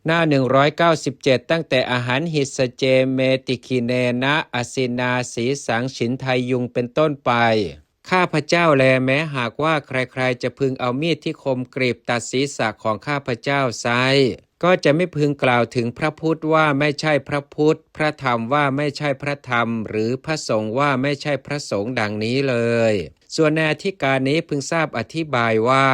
หน้า197ตั้งแต่อาหารหิสเจเมติคิเนนะอสินาสีสังฉินไทยุงเป็นต้นไปข้าพเจ้าแลแม้หากว่าใครๆจะพึงเอามีดที่คมกรีบตัดศีรษะของข้าพเจ้าไซก็จะไม่พึงกล่าวถึงพระพุทธว่าไม่ใช่พระพุทธพระธรรมว่าไม่ใช่พระธรรมหรือพระสงฆ์ว่าไม่ใช่พระสงฆ์ดังนี้เลยส่วนในอธิการนี้พึงทราบอธิบายว่า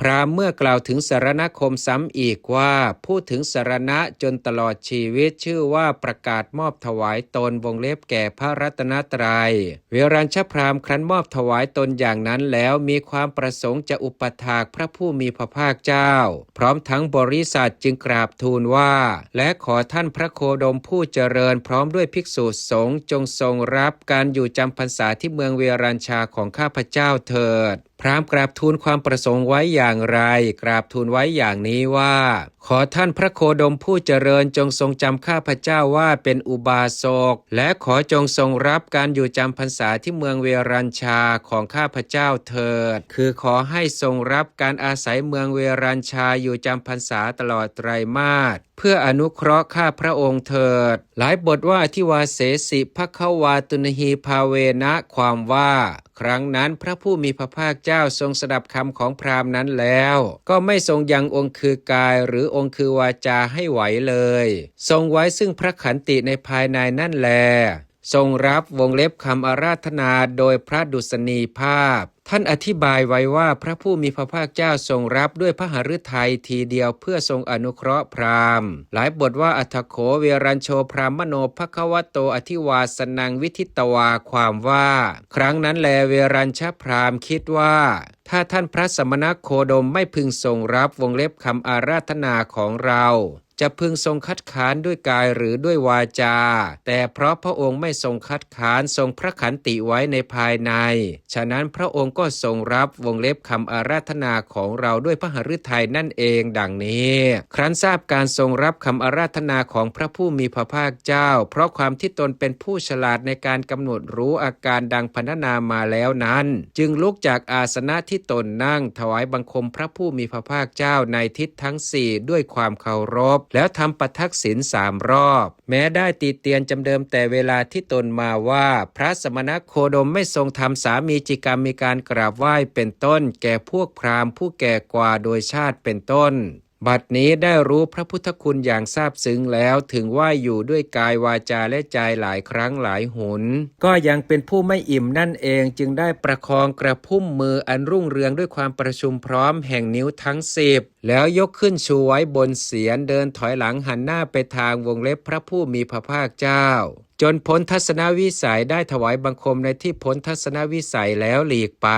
พราหมณ์เมื่อกล่าวถึงสรณคมซ้ำอีกว่าพูดถึงสรณะจนตลอดชีวิตชื่อว่าประกาศมอบถวายตนวงเล็บแก่พระรัตนตรัยเวรัญชพราหมณ์ครั้นมอบถวายตนอย่างนั้นแล้วมีความประสงค์จะอุปถากพระผู้มีพระภาคเจ้าพร้อมทั้งบริษัทจึงกราบทูลว่าและขอท่านพระโคดมผู้เจริญพร้อมด้วยภิกษุสงฆ์จงทรงรับการอยู่จำพรรษาที่เมืองเวรัญชาของข้าพเจ้าเถิดพราหมณ์กราบทูลความประสงค์ไว้อย่างไรกราบทูลไว้อย่างนี้ว่าขอท่านพระโคดมผู้เจริญจงทรงจำข้าพเจ้าว่าเป็นอุบาสกและขอจงทรงรับการอยู่จำพรรษาที่เมืองเวรัญชาของข้าพเจ้าเถิดคือขอให้ทรงรับการอาศัยเมืองเวรัญชาอยู่จำพรรษาตลอดไตรมาสเพื่ออนุเคราะห์ข้าพระองค์เถิดหลายบทว่าอธิวาเสสิภควาตุนหีภาเวนะความว่าครั้งนั้นพระผู้มีพระภาคเจ้าทรงสดับคำของพราหมณ์นั้นแล้วก็ไม่ทรงยังองค์คือกายหรือองค์คือวาจาให้ไหวเลยทรงไว้ซึ่งพระขันติในภายในนั่นแลทรงรับวงเล็บคำอาราธนาโดยพระดุษณีภาพท่านอธิบายไว้ว่าพระผู้มีพระภาคเจ้าทรงรับด้วยพระหฤทัยทีเดียวเพื่อทรงอนุเคราะห์พราหมณ์หลายบทว่าอัฏฐโขเวรัญโชพรามโนภควโตอธิวาสนังวิทิตวาความว่าครั้งนั้นแลเวรัญชพราหมณ์คิดว่าถ้าท่านพระสมณโคดมไม่พึงทรงรับวงเล็บคำอาราธนาของเราจะพึงทรงคัดค้านด้วยกายหรือด้วยวาจาแต่เพราะพระองค์ไม่ทรงคัดค้านทรงพระขันติไว้ในภายในฉะนั้นพระองค์ก็ทรงรับวงเล็บคำอาราธนาของเราด้วยพระหฤทัยนั่นเองดังนี้ครั้นทราบการทรงรับคำอาราธนาของพระผู้มีพระภาคเจ้าเพราะความที่ตนเป็นผู้ฉลาดในการกำหนดรู้อาการดังพรรณนามาแล้วนั้นจึงลุกจากอาสนะที่ตนนั่งถวายบังคมพระผู้มีพระภาคเจ้าในทิศทั้งสี่ด้วยความเคารพแล้วทำปทักษิณ3 รอบแม้ได้ตีเตียนจำเดิมแต่เวลาที่ตนมาว่าพระสมณโคดมไม่ทรงทำสามีจิกรรมมีการกราบไหว้เป็นต้นแก่พวกพราหมณ์ผู้แก่กว่าโดยชาติเป็นต้นบัดนี้ได้รู้พระพุทธคุณอย่างซาบซึ้งแล้วถึงว่าอยู่ด้วยกายวาจาและใจหลายครั้งหลายหนก็ยังเป็นผู้ไม่อิ่มนั่นเองจึงได้ประคองกระพุ่มมืออันรุ่งเรืองด้วยความประชุมพร้อมแห่งนิ้วทั้ง10แล้วยกขึ้นชูไว้บนเศียรเดินถอยหลังหันหน้าไปทางวงเล็บพระผู้มีพระภาคเจ้าจนพ้นทัศนวิสัยได้ถวายบังคมในที่พ้นทัศนวิสัยแล้วหลีกไป